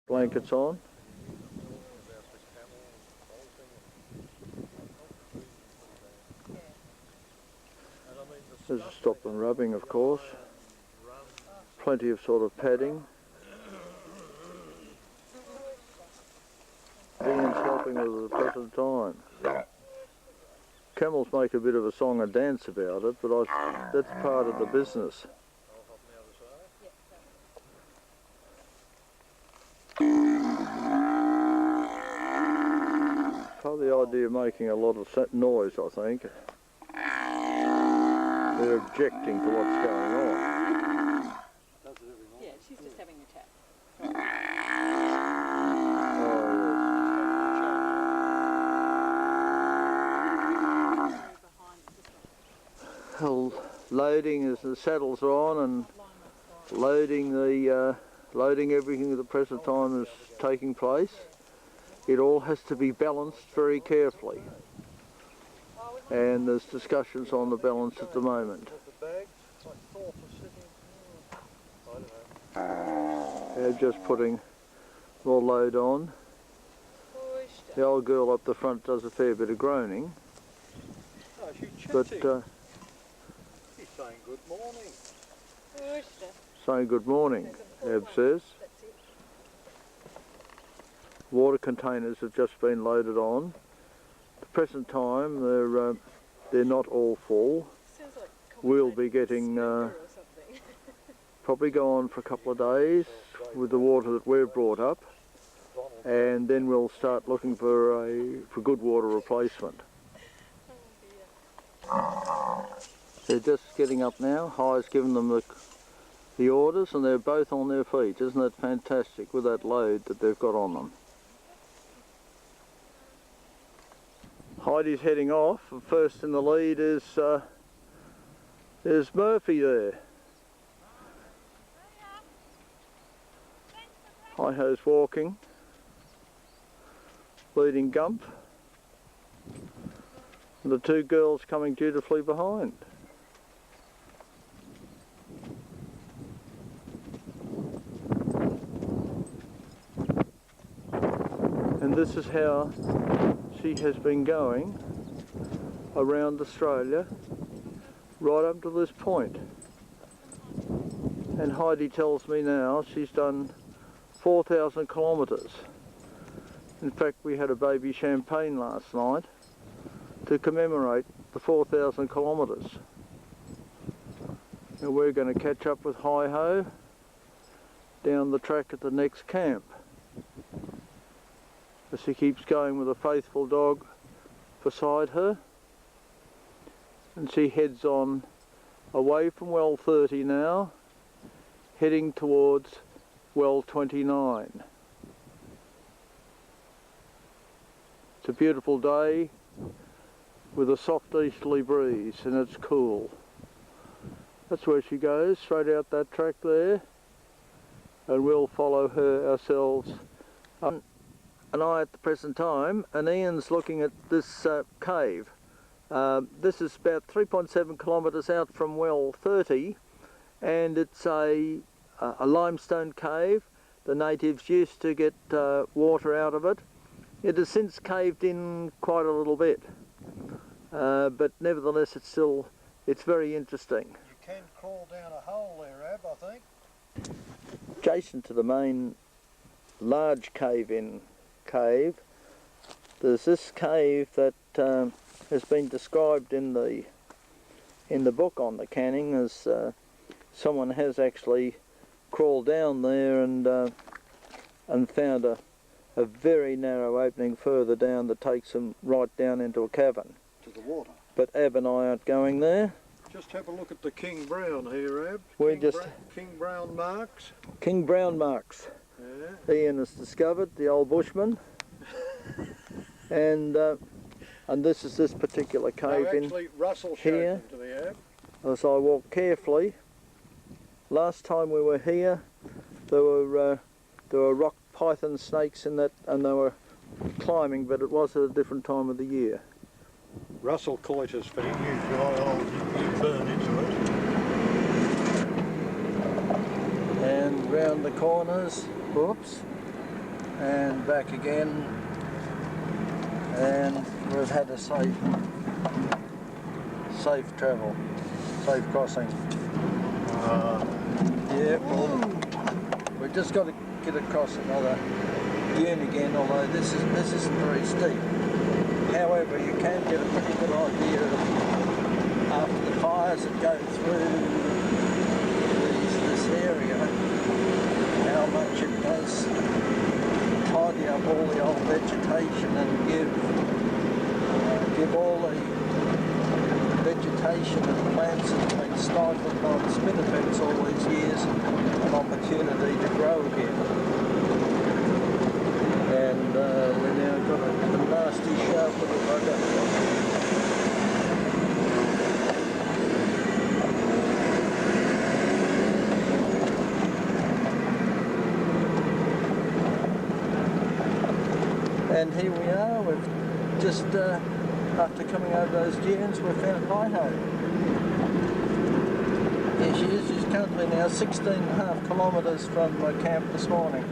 blankets on. This is stop them rubbing, of course. Plenty of sort of padding. Ian's helping with it at the present time. Camels make a bit of a song and dance about it, but that's part of the business. Part of the idea of making a lot of noise, I think. They're objecting to what's going on. Yeah, she's just having a chat. Oh, loading as the saddles are on and loading everything at the present time is taking place. It all has to be balanced very carefully, and there's discussions on the balance at the moment. They're just putting more load on. The old girl up the front does a fair bit of groaning, but she's saying good morning. saying good morning, Ab says. Water containers have just been loaded on. At the present time they're not all full. We'll be getting probably go on for a couple of days with the water that we've brought up, and then we'll start looking for good water replacement. They're just getting up now. Hi's given them the orders, and they're both on their feet. Isn't that fantastic with that load that they've got on them? Heidi's heading off. First in the lead is there's Murphy there. Hi-ho's walking, leading Gump, and the two girls coming dutifully behind. And this is how she has been going around Australia right up to this point. And Heidi tells me now she's done 4,000 kilometres. In fact, we had a baby champagne last night to commemorate the 4,000 kilometres. And we're going to catch up with Hi-ho down the track at the next camp, as she keeps going with a faithful dog beside her, and she heads on away from well 30 now, heading towards well 29. It's a beautiful day with a soft easterly breeze, and it's cool. That's where she goes, straight out that track there, and we'll follow her ourselves. And I at the present time, and Ian's looking at this cave. This is about 3.7 kilometres out from well 30, and it's a limestone cave. The natives used to get water out of it. It has since caved in quite a little bit, but nevertheless it's very interesting. You can crawl down a hole there, Ab, I think. Adjacent to the main large cave-in cave, there's this cave that has been described in the book on the canning as someone has actually crawled down there and found a very narrow opening further down that takes them right down into a cavern. To the water. But Ab and I aren't going there. Just have a look at the King Brown here, Ab. King Brown marks. King Brown marks. Yeah. Ian has discovered, the old bushman. and this is this particular cave in actually, Russell here. To the Ab. As I walk carefully. Last time we were here, there were rock python snakes in that, and they were climbing, but it was at a different time of the year. Russell Coiter's feet, you burn into it. And round the corners, whoops, and back again, and we've had a safe travel, safe crossing. Yeah, well, we've just got to get across another dune again, although this isn't very steep. However, you can get a pretty good idea of, after the fires that go through this area, how much it does tidy up all the old vegetation and give all the vegetation and plants that have been stifled by the spinifex all these years an opportunity to grow again. And we've now got a nasty sharp little bugger. And here we are, we've just, after coming over those dunes, we've found Heidi. Here she is, she's currently now 16.5 kilometres from camp this morning.